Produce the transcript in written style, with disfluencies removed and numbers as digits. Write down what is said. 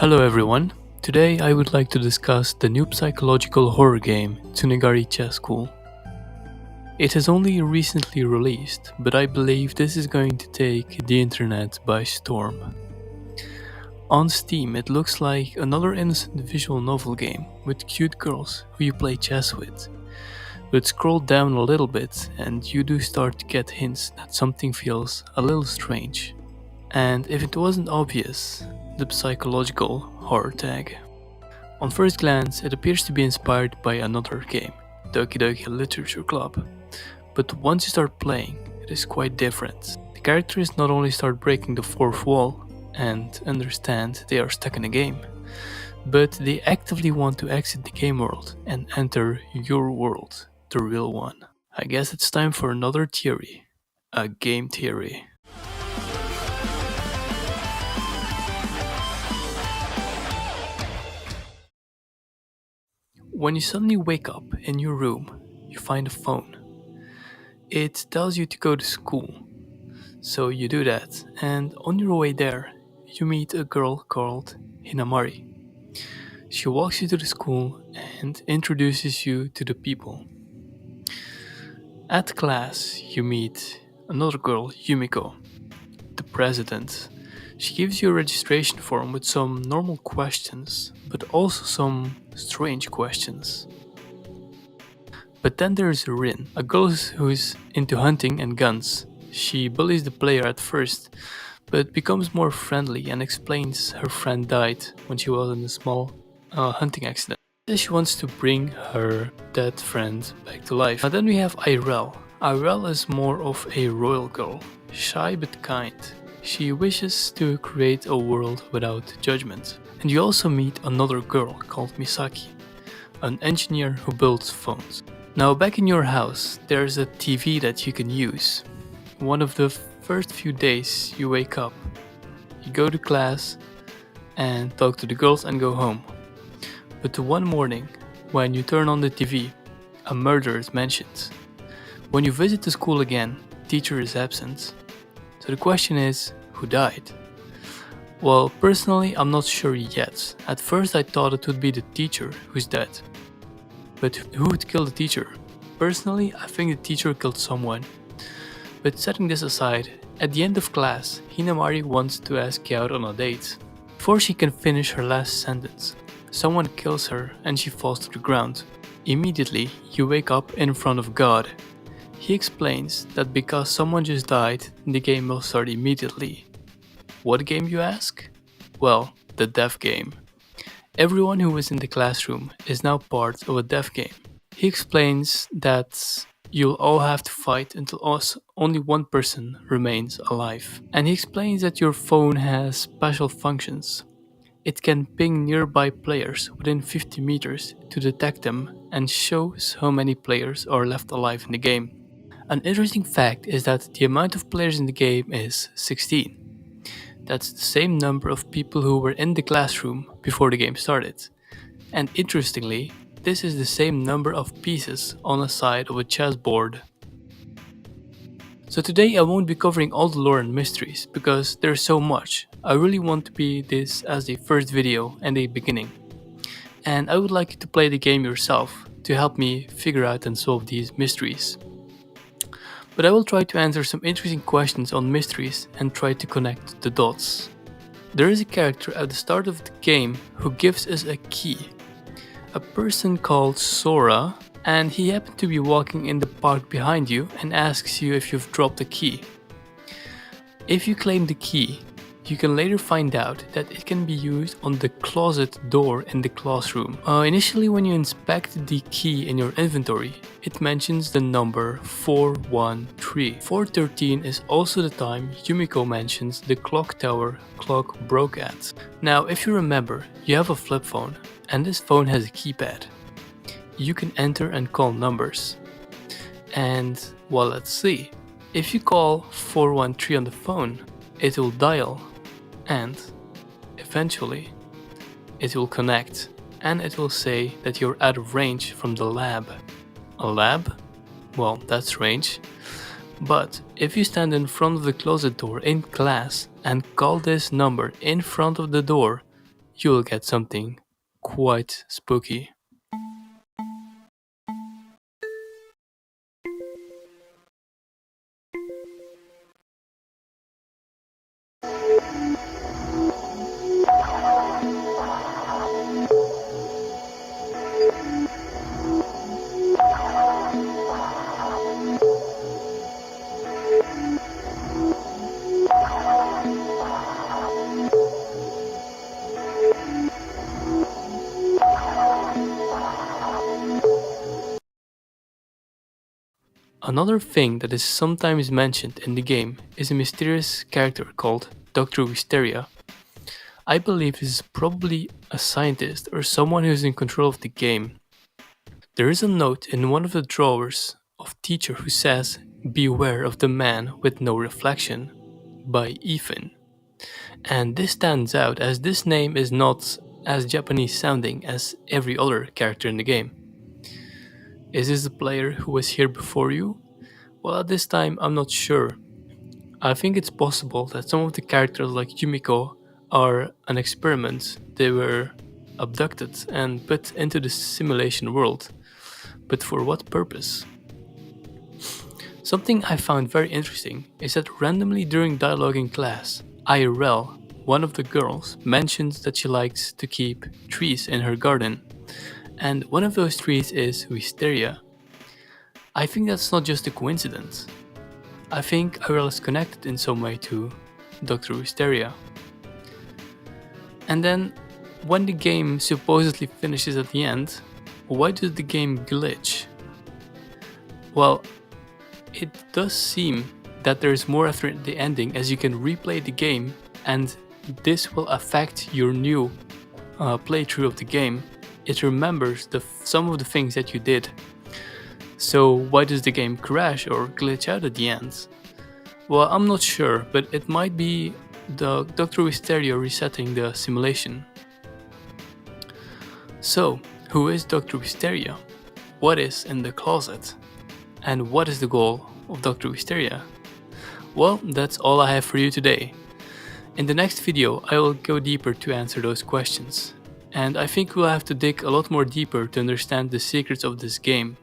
Hello everyone. Today I would like to discuss the new psychological horror game Tsunagari Chess School. It has only recently released, but I believe this is going to take the internet by storm. On Steam it looks like another innocent visual novel game with cute girls who you play chess with. But scroll down a little bit and you do start to get hints that something feels a little strange. And if it wasn't obvious, the psychological horror tag. On first glance, it appears to be inspired by another game, Doki Doki Literature Club, but once you start playing, it is quite different. The characters not only start breaking the fourth wall and understand they are stuck in a game, but they actively want to exit the game world and enter your world, the real one. I guess it's time for another theory, a game theory. When you suddenly wake up in your room, you find a phone. It tells you to go to school. So you do that, and on your way there, you meet a girl called Hinamari. She walks you to the school and introduces you to the people. At class, you meet another girl, Yumiko, the president. She gives you a registration form with some normal questions, but also some strange questions. But then there's Rin, a girl who's into hunting and guns. She bullies the player at first, but becomes more friendly and explains her friend died when she was in a small hunting accident. She wants to bring her dead friend back to life. Then we have Irel. Irel is more of a royal girl, shy but kind. She wishes to create a world without judgment. And you also meet another girl called Misaki, an engineer who builds phones. Now back in your house, there's a TV that you can use. One of the first few days you wake up, you go to class and talk to the girls and go home. But one morning, when you turn on the TV, a murder is mentioned. When you visit the school again, teacher is absent. So the question is, who died? Well, personally, I'm not sure yet. At first I thought it would be the teacher who's dead. But who would kill the teacher? Personally, I think the teacher killed someone. But setting this aside, at the end of class, Hinamari wants to ask you out on a date. Before she can finish her last sentence, someone kills her and she falls to the ground. Immediately, you wake up in front of God. He explains that because someone just died, the game will start immediately. What game, you ask? Well, the death game. Everyone who was in the classroom is now part of a death game. He explains that you'll all have to fight until only one person remains alive. And he explains that your phone has special functions. It can ping nearby players within 50 meters to detect them and shows how many players are left alive in the game. An interesting fact is that the amount of players in the game is 16. That's the same number of people who were in the classroom before the game started. And interestingly, this is the same number of pieces on the side of a chessboard. So today I won't be covering all the lore and mysteries, because there's so much. I really want to be this as the first video and a beginning. And I would like you to play the game yourself to help me figure out and solve these mysteries. But I will try to answer some interesting questions on mysteries and try to connect the dots. There is a character at the start of the game who gives us a key. A person called Sora, and he happened to be walking in the park behind you and asks you if you've dropped the key. If you claim the key, you can later find out that it can be used on the closet door in the classroom. Initially, when you inspect the key in your inventory, it mentions the number 413. 413 is also the time Yumiko mentions the clock tower clock broke at. Now, if you remember, you have a flip phone, and this phone has a keypad. You can enter and call numbers. And, well, let's see. If you call 413 on the phone, it will dial. And eventually it will connect and it will say that you're out of range from the lab. A lab? Well, that's strange. But if you stand in front of the closet door in class and call this number in front of the door, you will get something quite spooky. Another thing that is sometimes mentioned in the game is a mysterious character called Dr. Wisteria. I believe this is probably a scientist or someone who is in control of the game. There is a note in one of the drawers of teacher who says, "Beware of the man with no reflection" by Ethan. And this stands out as this name is not as Japanese sounding as every other character in the game. Is this the player who was here before you? Well, at this time, I'm not sure. I think it's possible that some of the characters, like Yumiko, are an experiment. They were abducted and put into the simulation world. But for what purpose? Something I found very interesting is that randomly during dialogue in class, IRL, one of the girls, mentions that she likes to keep trees in her garden. And one of those trees is Wisteria. I think that's not just a coincidence. I think IRL is connected in some way to Dr. Wisteria. And then, when the game supposedly finishes at the end, why does the game glitch? Well, it does seem that there is more after the ending, as you can replay the game and this will affect your new playthrough of the game. It remembers some of the things that you did. So why does the game crash or glitch out at the end? Well, I'm not sure, but it might be the Dr. Wisteria resetting the simulation. So, who is Dr. Wisteria? What is in the closet? And what is the goal of Dr. Wisteria? Well, that's all I have for you today. In the next video, I will go deeper to answer those questions. And I think we'll have to dig a lot more deeper to understand the secrets of this game.